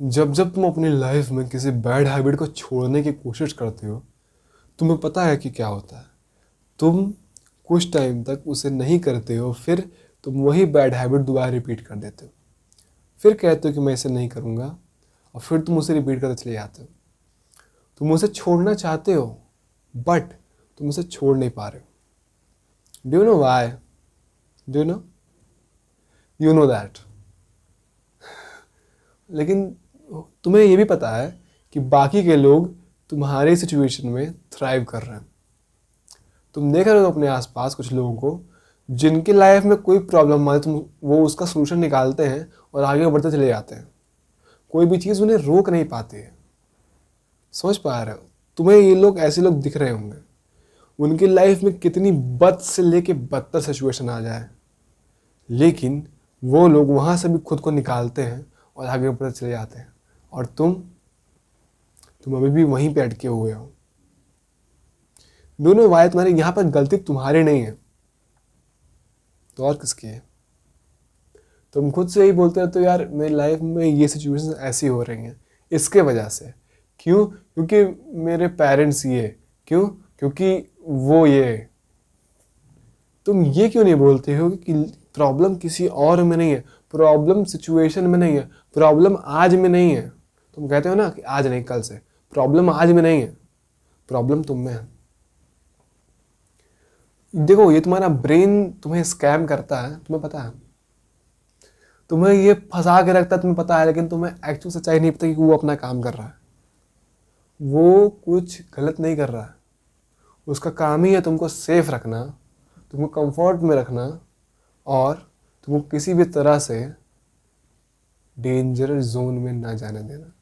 जब जब तुम अपनी लाइफ में किसी बैड हैबिट को छोड़ने की कोशिश करते हो, तुम्हें पता है कि क्या होता है। तुम कुछ टाइम तक उसे नहीं करते हो, फिर तुम वही बैड हैबिट दोबारा रिपीट कर देते हो। फिर कहते हो कि मैं इसे नहीं करूँगा, और फिर तुम उसे रिपीट करते चले जाते हो। तुम उसे छोड़ना चाहते हो, बट तुम उसे छोड़ नहीं पा रहे हो। Do you know why? Do you know that? लेकिन तुम्हें ये भी पता है कि बाकी के लोग तुम्हारे सिचुएशन में थ्राइव कर रहे हैं। तुम देख रहे हो अपने आसपास कुछ लोगों को जिनकी लाइफ में कोई प्रॉब्लम आए, तुम वो उसका सोल्यूशन निकालते हैं और आगे बढ़ते चले जाते हैं। कोई भी चीज़ उन्हें रोक नहीं पाती है। समझ पा रहे हो? तुम्हें ये लोग, ऐसे लोग दिख रहे होंगे, उनकी लाइफ में कितनी बद से लेके बदतर सिचुएशन आ जाए, लेकिन वो लोग वहाँ से भी खुद को निकालते हैं और आगे बढ़ते चले जाते हैं। और तुम अभी भी वहीं पे अटके हुए हो। दोनों वाय तुम्हारी यहाँ पर गलती तुम्हारी नहीं है, तो और किसकी है? तुम खुद से ही बोलते रहते हो, यार मेरी लाइफ में ये सिचुएशन ऐसी हो रही हैं इसके वजह से। क्यों? क्योंकि मेरे पेरेंट्स ये। क्यों? क्योंकि वो ये। तुम ये क्यों नहीं बोलते हो कि प्रॉब्लम किसी और में नहीं है, प्रॉब्लम सिचुएशन में नहीं है, प्रॉब्लम आज में नहीं है। तुम कहते हो ना कि आज नहीं कल से। प्रॉब्लम आज में नहीं है, प्रॉब्लम तुम में है। देखो, ये तुम्हारा ब्रेन तुम्हें स्कैम करता है, तुम्हें पता है। तुम्हें ये फंसा के रखता है, तुम्हें पता है, लेकिन तुम्हें एक्चुअल सच्चाई नहीं पता कि वो अपना काम कर रहा है। वो कुछ गलत नहीं कर रहा है। उसका काम ही है तुमको सेफ रखना, तुमको कंफर्ट में रखना, और तुमको किसी भी तरह से डेंजर जोन में ना जाने देना।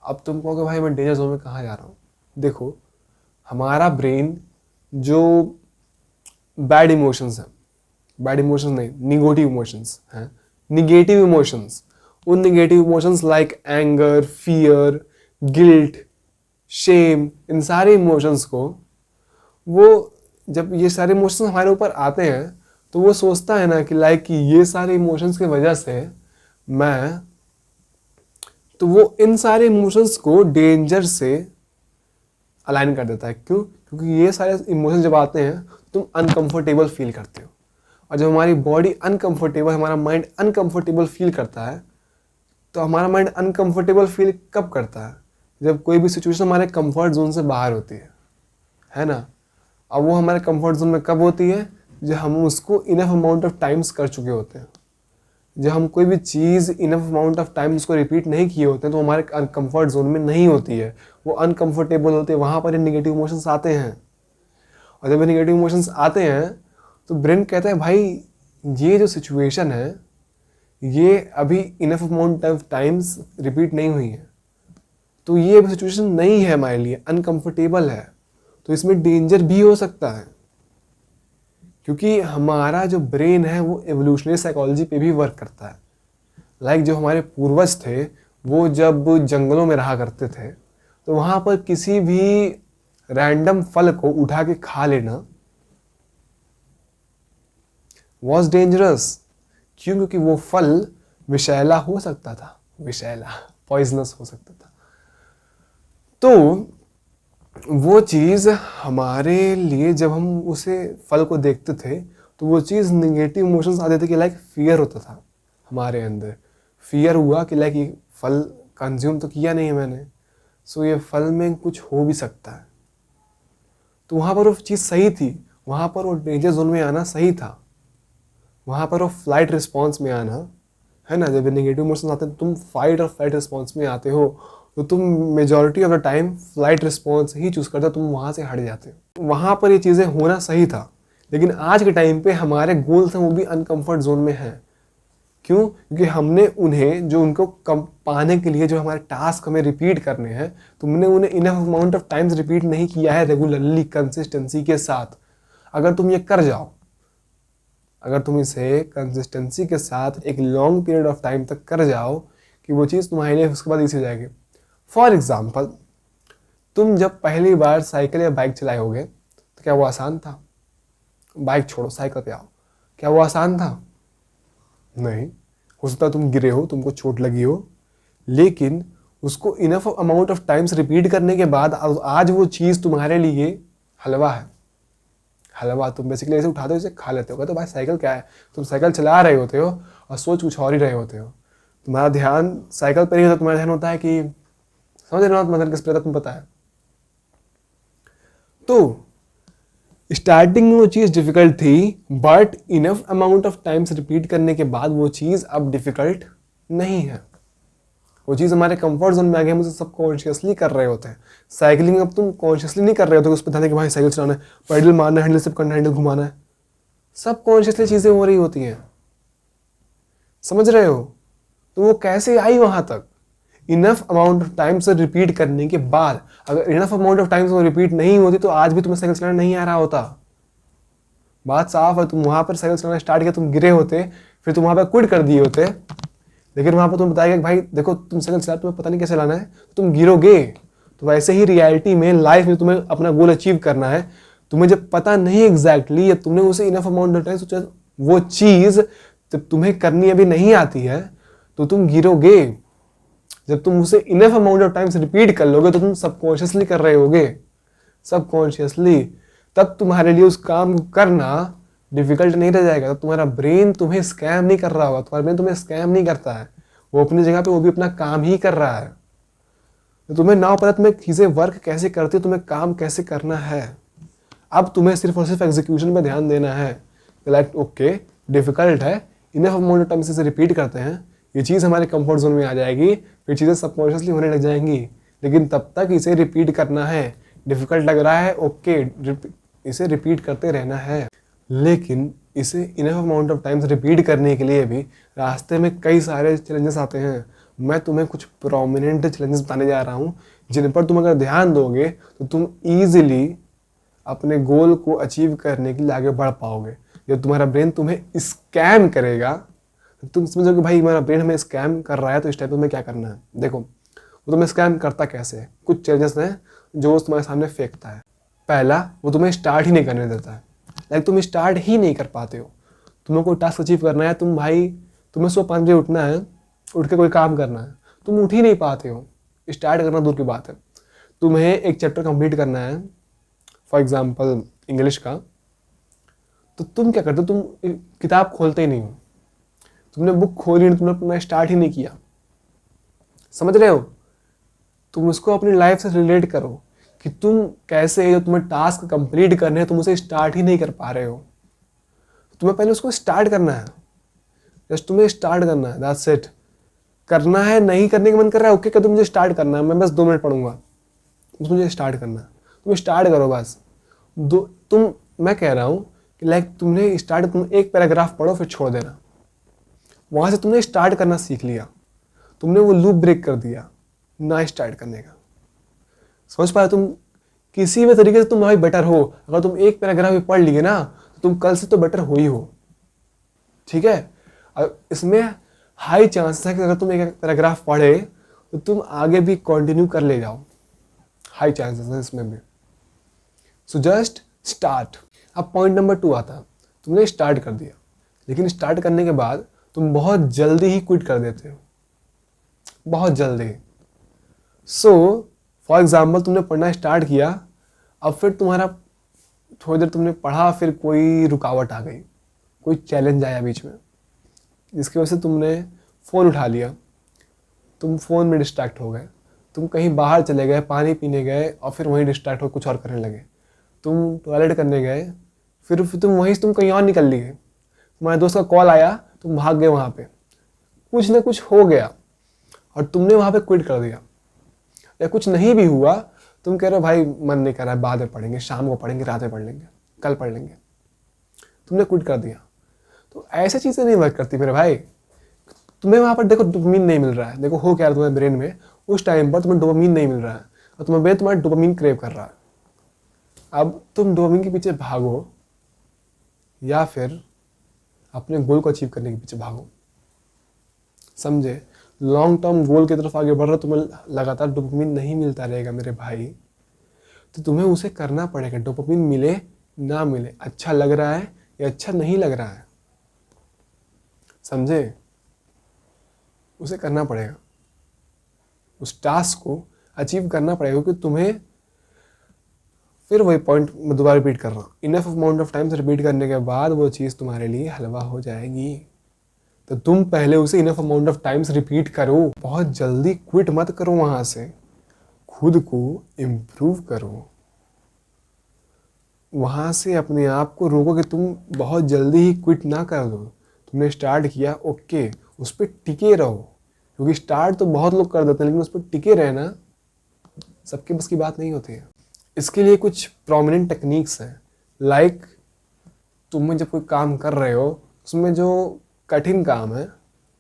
अब तुम कहोगे भाई मैं डेंजर जोन में कहाँ जा रहा हूँ? देखो, हमारा ब्रेन जो बैड इमोशंस है, बैड इमोशंस नहीं, निगेटिव इमोशंस हैं, निगेटिव इमोशंस, उन negative emotions like anger, fear, guilt, shame, इन सारे इमोशंस को, वो जब ये सारे इमोशंस हमारे ऊपर आते हैं तो वो सोचता है ना कि लाइक कि ये सारे इमोशंस की वजह से मैं, तो वो इन सारे इमोशंस को डेंजर से अलाइन कर देता है। क्यों? क्योंकि ये सारे इमोशंस जब आते हैं तुम अनकंफर्टेबल फील करते हो, और जब हमारी बॉडी अनकंफर्टेबल, हमारा माइंड अनकंफर्टेबल फील करता है, तो हमारा माइंड अनकंफर्टेबल फील कब करता है? जब कोई भी सिचुएशन हमारे कंफर्ट जोन से बाहर होती है ना। अब वो हमारे कंफर्ट जोन में कब होती है? जब हम उसको इनफ अमाउंट ऑफ टाइम्स कर चुके होते हैं। जब हम कोई भी चीज़ इनफ अमाउंट ऑफ टाइम उसको रिपीट नहीं किए होते हैं, तो हमारे कंफर्ट जोन में नहीं होती है, वो अनकंफर्टेबल होते हैं, वहाँ पर ये निगेटिव इमोशंस आते हैं। और जब ये निगेटिव इमोशंस आते हैं तो ब्रेन कहता है भाई ये जो सिचुएशन है ये अभी enough amount of times repeat नहीं हुई है, तो ये अभी सिचुएशन नहीं है हमारे लिए, अनकंफर्टेबल है, तो इसमें डेंजर भी हो सकता है। क्योंकि हमारा जो ब्रेन है वो एवोल्यूशनरी साइकोलॉजी पे भी वर्क करता है। लाइक जो हमारे पूर्वज थे वो जब जंगलों में रहा करते थे, तो वहाँ पर किसी भी रैंडम फल को उठा के खा लेना वॉज डेंजरस। क्यों? क्योंकि वो फल विषैला हो सकता था, विषैला, पॉइजनस हो सकता था। तो वो चीज़ हमारे लिए, जब हम उसे फल को देखते थे तो वो चीज़ निगेटिव इमोशंस आते थे कि लाइक फियर होता था हमारे अंदर। फियर हुआ कि लाइक ये फल कंज्यूम तो किया नहीं है मैंने, सो ये फल में कुछ हो भी सकता है। तो वहाँ पर वो चीज़ सही थी, वहाँ पर वो डेंजर जोन में आना सही था, वहाँ पर वो फ्लाइट रिस्पॉन्स में आना, है ना। जब नेगेटिव इमोशंस आते हैं तुम फाइट और फ्लाइट रिस्पॉन्स में आते हो, तो तुम majority of the time flight response he choose करते हो, तुम वहाँ से हट जाते हो। वहाँ पर ये चीज़ें होना सही था, लेकिन आज के टाइम पे हमारे गोल्स हैं वो भी अनकंफर्ट जोन में हैं। क्यों? क्योंकि हमने उन्हें, जो उनको कम पाने के लिए जो हमारे टास्क हमें रिपीट करने हैं, तुमने उन्हें enough amount of times repeat नहीं किया है रेगुलरली, कंसिस्टेंसी के साथ। अगर तुम ये कर जाओ, अगर तुम इसे कंसिस्टेंसी के साथ एक लॉन्ग पीरियड ऑफ टाइम तक कर जाओ कि वो चीज़ तुम्हारे लिए उसके बाद ईजी हो जाएगी। फॉर एग्जाम्पल, तुम जब पहली बार साइकिल या बाइक चलाए होगे तो क्या वो आसान था? बाइक छोड़ो, साइकिल पे आओ, क्या वो आसान था? नहीं। हो सकता है तुम गिरे हो, तुमको चोट लगी हो, लेकिन उसको enough amount of times repeat करने के बाद आज वो चीज़ तुम्हारे लिए हलवा है। हलवा तुम बेसिकली ऐसे उठाते हो, इसे खा लेते हो। तो भाई साइकिल क्या है, तुम साइकिल चला रहे होते हो और सोच कुछ और ही रहे होते हो। तुम्हारा ध्यान साइकिल पर ही होता, तुम्हारा ध्यान होता है कि समझ रहे हो मतलब किस पर, तुम पता है। तो स्टार्टिंग में वो चीज़ डिफिकल्ट थी, but enough amount of times repeat करने के बाद वो चीज़ अब डिफिकल्ट नहीं है। वो चीज़ हमारे कंफर्ट जोन में आ गई, हम उसे सब कॉन्शियसली कर रहे होते हैं। साइकिलिंग अब तुम कॉन्शियसली नहीं कर रहे होते, उस पर ध्यान है कि भाई साइकिल चलाना है, पैडल मारना है, हैंडल सब करना है, हैंडल घुमाना है, सब कॉन्शियसली चीज़ें हो रही होती हैं। समझ रहे हो? तो वो कैसे आई वहां तक? इनफ अमाउंट ऑफ टाइम से रिपीट करने के बाद। अगर इनफ अमाउंट ऑफ टाइम से वो रिपीट नहीं होती तो आज भी तुम्हें साइकिल चलाना नहीं आ रहा होता। बात साफ है, तुम वहां पर साइकिल चलाना स्टार्ट किया, तुम गिरे होते, फिर तुम वहां पर क्विट कर दिए होते, लेकिन वहां पर तुम बताएगा कि भाई देखो तुम साइकिल चला, तुम्हें पता नहीं कैसे चलाना है, तुम गिरोगे। तो वैसे ही रियलिटी में, लाइफ में तुम्हें अपना गोल अचीव करना है, तुम्हें जब पता नहीं एग्जैक्टली या तुमने उसे इनफ अमाउंट ऑफ टाइम सोचा, वो चीज जब तुम्हें करनी अभी नहीं आती है तो तुम गिरोगे। जब तुम उसे enough amount of times repeat कर लोगे तो तुम सबकॉन्शियसली कर रहे होगे, सबकॉन्शियसली, तब तुम्हारे लिए उस काम को करना डिफिकल्ट नहीं रह जाएगा। तब तुम्हारा ब्रेन तुम्हें स्कैम नहीं कर रहा होगा, तुम्हारा ब्रेन तुम्हें स्कैम नहीं करता है, वो अपनी जगह पे वो भी अपना काम ही कर रहा है। तो तुम्हें ना पता तुम्हें चीज़ें वर्क कैसे करती है, तुम्हें काम कैसे करना है। अब तुम्हें सिर्फ और सिर्फ एग्जीक्यूशन पे ध्यान देना है। लाइक ओके डिफिकल्ट है, इनफ अमाउंट ऑफ टाइम से रिपीट करते हैं, ये चीज़ हमारे कंफर्ट जोन में आ जाएगी, फिर चीज़ें सबकॉन्शियसली होने लग जाएंगी। लेकिन तब तक इसे रिपीट करना है। डिफिकल्ट लग रहा है, ओके इसे रिपीट करते रहना है। लेकिन इसे enough amount of times repeat करने के लिए भी रास्ते में कई सारे चैलेंजेस आते हैं। मैं तुम्हें कुछ प्रोमिनेंट चैलेंजेस बताने जा रहा हूँ, जिन पर तुम अगर ध्यान दोगे तो तुम ईजिली अपने गोल को अचीव करने के लिए आगे बढ़ पाओगे। जब तुम्हारा ब्रेन तुम्हें स्कैम करेगा तो तुम समझोगे भाई हमारा ब्रेन हमें स्कैम कर रहा है, तो इस टाइप में क्या करना है। देखो वो तुम्हें स्कैम करता कैसे है, कुछ चैलेंजेस हैं जो वो तुम्हारे सामने फेंकता है। पहला, वो तुम्हें स्टार्ट ही नहीं करने देता है। लाइक तुम स्टार्ट ही नहीं कर पाते हो, तुम्हें कोई टास्क अचीव करना है, तुम्हें सुबह 5 बजे उठना है, उठ के कोई काम करना है, तुम उठ ही नहीं पाते हो। स्टार्ट करना दूर की बात है, तुम्हें एक चैप्टर कंप्लीट करना है फॉर एग्जाम्पल इंग्लिश का, तो तुम क्या करते हो, तुम किताब खोलते ही नहीं हो, तुमने बुक खोली नहीं, तुमने अपना स्टार्ट ही नहीं किया। समझ रहे हो? तुम उसको अपनी लाइफ से रिलेट करो कि तुम कैसे जो तुम्हें टास्क कंप्लीट करने हैं तुम उसे स्टार्ट ही नहीं कर पा रहे हो। तुम्हें पहले उसको स्टार्ट करना है, जस्ट तुम्हें स्टार्ट करना है, दैट्स इट। करना है, नहीं करने का मन कर रहा है, ओके कर दो, मुझे स्टार्ट करना है, मैं बस 2 मिनट पढ़ूंगा, बस मुझे स्टार्ट करना है, तुम स्टार्ट करो बस। मैं कह रहा हूँ कि लाइक तुमने स्टार्ट, तुम एक पैराग्राफ पढ़ो फिर छोड़ देना, वहां से तुमने स्टार्ट करना सीख लिया, तुमने वो लूप ब्रेक कर दिया ना स्टार्ट करने का। समझ पाए? तुम किसी भी तरीके से तुम भाई बेटर हो, अगर तुम एक पैराग्राफ भी पढ़ लिए ना तो तुम कल से तो बेटर हो ही हो। ठीक है? इसमें हाई चांसेस है कि अगर तुम एक पैराग्राफ पढ़े तो तुम आगे भी कंटिन्यू कर ले जाओ, हाई चांसेस है इसमें भी। So just start. अब पॉइंट नंबर 2 आता है, तुमने स्टार्ट कर दिया, लेकिन स्टार्ट करने के बाद तुम बहुत जल्दी ही क्विट कर देते हो, बहुत जल्दी। सो फॉर एग्जाम्पल तुमने पढ़ना स्टार्ट किया, अब फिर तुम्हारा थोड़ी देर तुमने पढ़ा, फिर कोई रुकावट आ गई, कोई चैलेंज आया बीच में, जिसकी वजह से तुमने फ़ोन उठा लिया, तुम फ़ोन में डिस्ट्रैक्ट हो गए, तुम कहीं बाहर चले गए, पानी पीने गए और फिर वहीं डिस्ट्रैक्ट हो कुछ और करने लगे, तुम टॉयलेट करने गए, फिर तुम वहीं से तुम कहीं और निकल लिए, तुम्हारे दोस्त का कॉल आया, तुम भाग गए वहाँ पे, कुछ ना कुछ हो गया और तुमने वहाँ पे क्विट कर दिया। या कुछ नहीं भी हुआ, तुम कह रहे हो भाई मन नहीं कर रहा है, बाद में पढ़ेंगे, शाम को पढ़ेंगे, रात में पढ़ लेंगे, कल पढ़ लेंगे, तुमने क्विट कर दिया। तो ऐसी चीज़ें नहीं वर्क करती मेरे भाई। तुम्हें वहाँ पर देखो डोपामीन नहीं मिल रहा है, देखो हो क्या रहा है तुम्हारे ब्रेन में, उस टाइम पर तुम्हें डोपामीन नहीं मिल रहा है और तुम्हारा ब्रेन तुम्हारा डोपामीन क्रेव कर रहा है। अब तुम डोपामीन के पीछे भागो या फिर अपने गोल को अचीव करने के पीछे भागो। समझे? लॉन्ग टर्म गोल की तरफ आगे बढ़ रहा, तुम्हें लगातार डोपामीन नहीं मिलता रहेगा मेरे भाई, तो तुम्हें उसे करना पड़ेगा। डोपामीन मिले ना मिले, अच्छा लग रहा है या अच्छा नहीं लग रहा है, समझे, उसे करना पड़ेगा। उस टास्क को अचीव करना पड़ेगा, क्योंकि तुम्हें फिर वही पॉइंट मैं दोबारा रिपीट कर रहा हूँ, enough amount of times repeat करने के बाद वो चीज़ तुम्हारे लिए हलवा हो जाएगी। तो तुम पहले उसे enough amount of times repeat करो, बहुत जल्दी क्विट मत करो वहाँ से, खुद को इम्प्रूव करो। वहाँ से अपने आप को रोको कि तुम बहुत जल्दी ही क्विट ना कर दो। तुमने स्टार्ट किया, ओके, उस पर टिके रहो, क्योंकि स्टार्ट तो बहुत लोग कर देते हैं, लेकिन उस पर टिके रहना सबके बस की बात नहीं होती है। इसके लिए कुछ प्रोमिनेंट टेक्निक्स हैं, लाइक तुम जब कोई काम कर रहे हो, उसमें जो कठिन काम है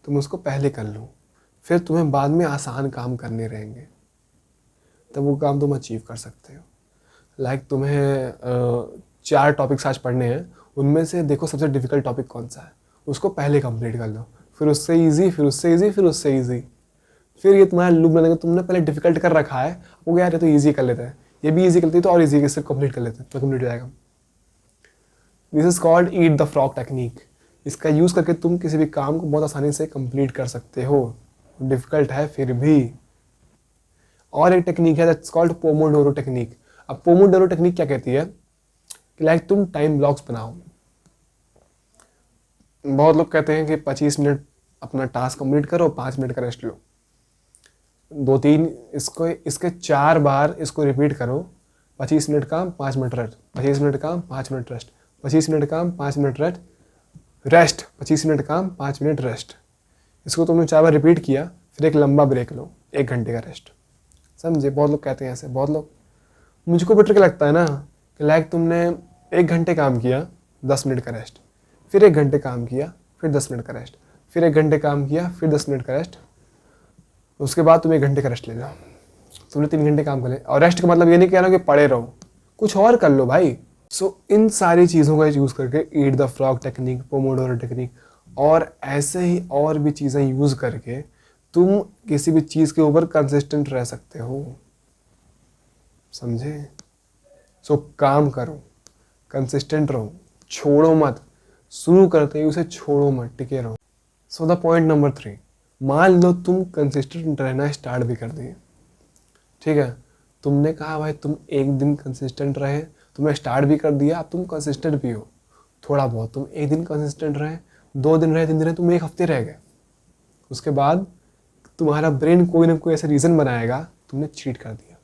तुम उसको पहले कर लो, फिर तुम्हें बाद में आसान काम करने रहेंगे, तब वो काम तुम अचीव कर सकते हो। लाइक तुम्हें 4 टॉपिक्स आज पढ़ने हैं, उनमें से देखो सबसे डिफिकल्ट टॉपिक कौन सा है, उसको पहले कंप्लीट कर लो, फिर उससे इजी, फिर उससे इजी, फिर उससे इजी, फिर ये तुम्हारा लूप बनेगा। तुमने पहले डिफिकल्ट कर रखा है, वो यार ये तो ईजी कर लेते हैं, ये भी ईजी कर लेते तो और ईजी सिर्फ कंप्लीट कर लेते हैं, तो कंप्लीट हो जाएगा। This is called eat the frog technique. इसका यूज़ करके तुम किसी भी काम को बहुत आसानी से कंप्लीट कर सकते हो, डिफिकल्ट है फिर भी। और एक टेक्निक है दैट्स कॉल्ड पोमोडोरो टेक्निक। अब पोमोडोरो टेक्निक क्या कहती है कि लाइक तुम टाइम ब्लॉक्स बनाओ। बहुत लोग कहते हैं कि 25 मिनट अपना टास्क कंप्लीट करो, 5 मिनट का रेस्ट लो, 2-3 इसके 4 बार इसको रिपीट करो। 25 मिनट काम, 5 मिनट रेस्ट, 25 मिनट काम, 5 मिनट रेस्ट, 25 मिनट काम, 5 मिनट रेस्ट, 25 मिनट काम, 5 मिनट रेस्ट। इसको तुमने 4 बार रिपीट किया, फिर एक लंबा ब्रेक लो, 1 घंटे का रेस्ट। समझे? बहुत लोग कहते हैं ऐसे, बहुत लोग। मुझको बेटर क्या लगता है ना कि लाइक तुमने 1 घंटे काम किया, 10 मिनट का रेस्ट, फिर 1 घंटे काम किया, फिर 10 मिनट का रेस्ट, फिर 1 घंटे काम किया, फिर 10 मिनट का रेस्ट, उसके बाद तुम 1 घंटे का रेस्ट ले लो। तुमने 3 घंटे काम कर लिया। और रेस्ट का मतलब ये नहीं कह रहा कि पड़े रहो, कुछ और कर लो भाई। सो इन सारी चीज़ों का यूज़ करके, eat the frog technique, Pomodoro technique और ऐसे ही और भी चीज़ें यूज़ करके तुम किसी भी चीज़ के ऊपर कंसिस्टेंट रह सकते हो। समझे? सो काम करो, कंसिस्टेंट रहो, छोड़ो मत, शुरू करते ही उसे छोड़ो मत, टिके रहो। सो द पॉइंट नंबर 3, मान लो तुम कंसिस्टेंट रहना स्टार्ट भी कर दिए, ठीक है, तुमने कहा भाई तुम एक दिन कंसिस्टेंट रहे, तुमने स्टार्ट भी कर दिया, अब तुम कंसिस्टेंट भी हो थोड़ा बहुत, तुम एक दिन कंसिस्टेंट रहे, 2 दिन रहे, 3 दिन रहे, तुम 1 हफ्ते रह गए, उसके बाद तुम्हारा ब्रेन कोई ना कोई ऐसा रीज़न बनाएगा, तुमने चीट कर दिया।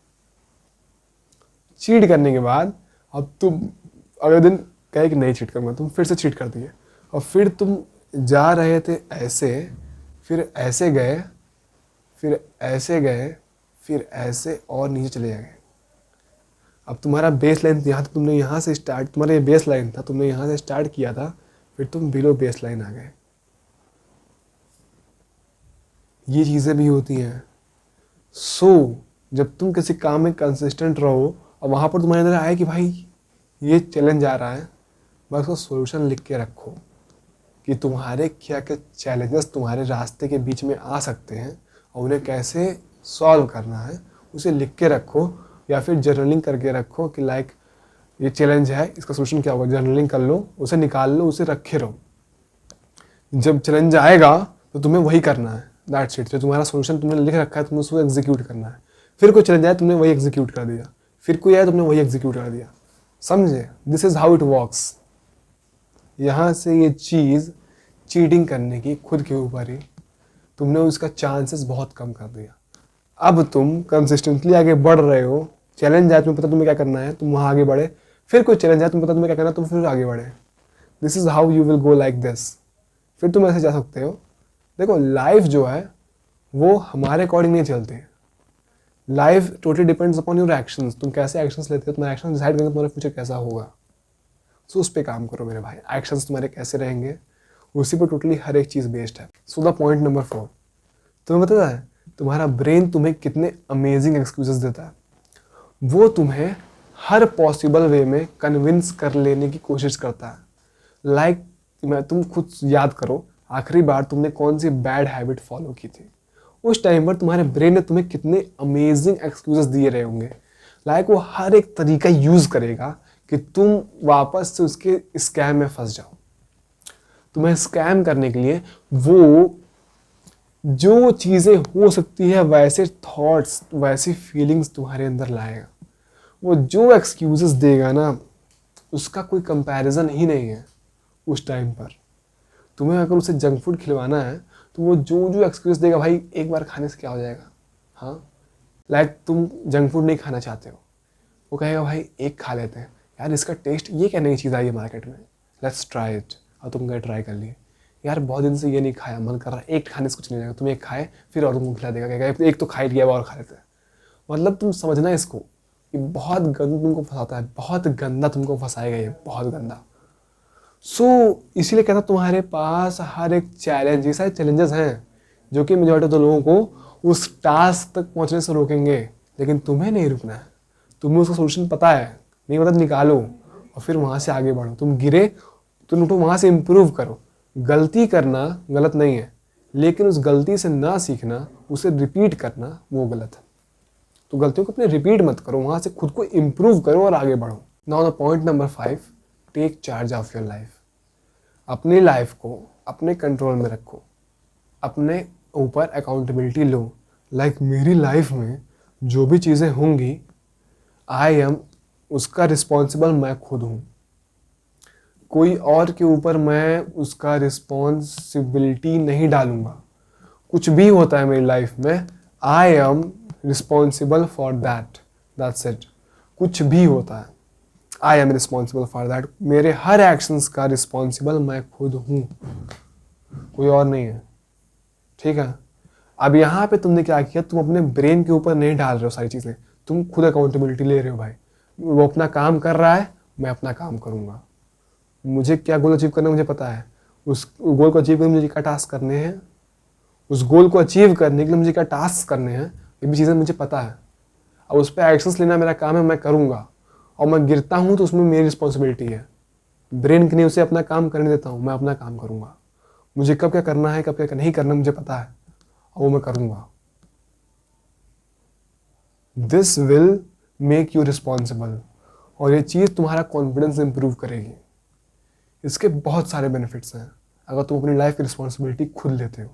चीट करने के बाद अब तुम अगले दिन कहे कि नहीं चीट करूँगा, तुम फिर से चीट कर दिए, और फिर तुम जा रहे थे ऐसे, फिर ऐसे गए, फिर ऐसे गए, फिर ऐसे और नीचे चले गए। अब तुम्हारा बेस लाइन यहाँ था, तुमने यहाँ से स्टार्ट, तुम्हारा ये बेस लाइन था, तुमने यहाँ से स्टार्ट किया था, फिर तुम बिलो बेस लाइन आ गए। ये चीज़ें भी होती हैं। सो जब तुम किसी काम में कंसिस्टेंट रहो और वहाँ पर तुम्हारे अंदर आए कि भाई ये चैलेंज आ रहा है, बस उसका सोल्यूशन लिख के रखो कि तुम्हारे क्या क्या चैलेंजेस तुम्हारे रास्ते के बीच में आ सकते हैं और उन्हें कैसे सॉल्व करना है, उसे लिख के रखो, या फिर जर्नलिंग करके रखो कि लाइक ये चैलेंज है, इसका सोल्यूशन क्या होगा, जर्नलिंग कर लो, उसे निकाल लो, उसे रखे रहो। जब चैलेंज आएगा तो तुम्हें वही करना है, दैट्स इट। जो तुम्हारा सोल्यूशन तुमने लिख रखा है, तुम्हें उसको एग्जीक्यूट करना है। फिर कोई चैलेंज आया, तुमने वही एग्जीक्यूट कर दिया, फिर कोई आया, तुमने वही एग्जीक्यूट कर दिया। समझे? This is how it works. यहाँ से ये चीज़ चीटिंग करने की खुद के ऊपर ही तुमने उसका चांसेस बहुत कम कर दिया। अब तुम कंसिस्टेंटली आगे बढ़ रहे हो, चैलेंज आए, तुम्हें पता तुम्हें क्या करना है, तुम वहाँ आगे बढ़े, फिर कोई चैलेंज आए, तुम्हें पता तुम्हें क्या करना है, तुम फिर आगे बढ़े। This is how you will go like this. फिर तुम ऐसे जा सकते हो। देखो, लाइफ जो है वो हमारे अकॉर्डिंग नहीं चलती। Life totally depends upon your actions. तुम कैसे एक्शंस लेते हो, तुम्हारे एक्शंस डिसाइड करेंगे तुम्हारा फ्यूचर कैसा होगा। सो उस पर काम करो मेरे भाई। एक्शंस तुम्हारे कैसे रहेंगे, उसी पर टोटली हर एक चीज़ बेस्ड है। सो द पॉइंट नंबर 4, तुम्हें पता है तुम्हारा ब्रेन तुम्हें कितने अमेजिंग एक्सक्यूजेस देता है। वो तुम्हें हर पॉसिबल वे में कन्विंस कर लेने की कोशिश करता है। लाइक तुम खुद याद करो, आखिरी बार तुमने कौन सी बैड हैबिट फॉलो की थी, उस टाइम पर तुम्हारे ब्रेन ने तुम्हें कितने अमेजिंग एक्सक्यूजेस दिए रहे होंगे। लाइक वो हर एक तरीका यूज़ करेगा कि तुम वापस से उसके स्कैम में फंस जाओ। तुम्हें स्कैम करने के लिए वो जो चीज़ें हो सकती है वैसे थॉट्स वैसी फीलिंग्स तुम्हारे अंदर लाएगा। वो जो एक्सक्यूजेस देगा ना उसका कोई कंपैरिजन ही नहीं है उस टाइम पर। तुम्हें अगर उसे जंक फूड खिलवाना है तो वो जो जो एक्सक्यूज देगा, भाई एक बार खाने से क्या हो जाएगा, हाँ लाइक तुम जंक फूड नहीं खाना चाहते हो, वो कहेगा भाई एक खा लेते हैं, यार इसका टेस्ट, ये क्या नई चीज़ आई है मार्केट में, लेट्स ट्राई इट। और तुम गए ट्राई कर लिए, यार बहुत दिन से ये नहीं खाया, मन कर रहा है, एक खाने से कुछ नहीं जाएगा, तुम एक खाए फिर और तुमको खिला देगा, कहेगा एक तो खा ही लिया और खा लेते हैं। मतलब तुम समझना इसको, ये बहुत गंदा तुमको फंसाता है, बहुत गंदा तुमको फंसाएगा ये, बहुत गंदा। सो इसीलिए कहता हूं, तुम्हारे पास हर एक चैलेंज, ये सारे चैलेंजेस हैं जो कि मेजॉरिटी ऑफ द लोगों को उस टास्क तक पहुंचने से रोकेंगे, लेकिन तुम्हें नहीं रुकना है। तुम्हें उसका सोल्यूशन पता है, नहीं पता निकालो और फिर वहाँ से आगे बढ़ो। तुम गिरे, तुम उठो, वहाँ से इम्प्रूव करो। गलती करना गलत नहीं है, लेकिन उस गलती से ना सीखना, उसे रिपीट करना, वो गलत है। तो गलतियों को अपने रिपीट मत करो, वहाँ से खुद को इम्प्रूव करो और आगे बढ़ो। Now the point number 5, take charge of your life. अपनी लाइफ को अपने कंट्रोल में रखो, अपने ऊपर अकाउंटेबिलिटी लो। लाइक मेरी लाइफ में जो भी चीज़ें होंगी, आई एम उसका रिस्पॉन्सिबल मैं खुद हूँ। कोई और के ऊपर मैं उसका रिस्पॉन्सिबिलिटी नहीं डालूंगा। कुछ भी होता है मेरी लाइफ में, I am responsible for that, that's it. कुछ भी होता है, I am responsible for that. मेरे हर एक्शंस का रिस्पॉन्सिबल मैं खुद हूँ, कोई और नहीं है। ठीक है, अब यहाँ पे तुमने क्या किया, तुम अपने ब्रेन के ऊपर नहीं डाल रहे हो सारी चीज़ें, तुम खुद अकाउंटेबिलिटी ले रहे हो। भाई वो अपना काम कर रहा है, मैं अपना काम करूँगा। मुझे क्या गोल अचीव करना है मुझे पता है, उस गोल को अचीव करने मुझे क्या टास्क करने हैं, उस गोल को अचीव करने के लिए मुझे क्या टास्क करने हैं, ये भी चीज़ें मुझे पता है। अब उस पर एक्शंस लेना मेरा काम है, मैं करूँगा। और मैं गिरता हूँ तो उसमें मेरी रिस्पॉन्सिबिलिटी है। ब्रेन के लिए उसे अपना काम करने देता हूँ, मैं अपना काम करूँगा। मुझे कब क्या करना है, कब क्या नहीं करना मुझे पता है, और वो मैं करूँगा। This will make you responsible, और ये चीज़ तुम्हारा कॉन्फिडेंस इंप्रूव करेगी। इसके बहुत सारे बेनिफिट्स हैं अगर तुम अपनी लाइफ की रिस्पॉन्सिबिलिटी खुद लेते हो।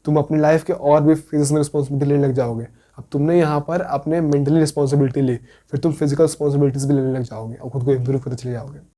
तुम अपनी लाइफ के और भी फिजिकल रिस्पॉन्सिबिलिटी लेने लग जाओगे। अब तुमने यहाँ पर अपने मेंटली रिस्पॉन्सिबिलिटी ली, फिर तुम फिजिकल रिस्पॉन्सिबिलिटीज भी लेने लग जाओगे और खुद को इम्प्रूव करते चले जाओगे।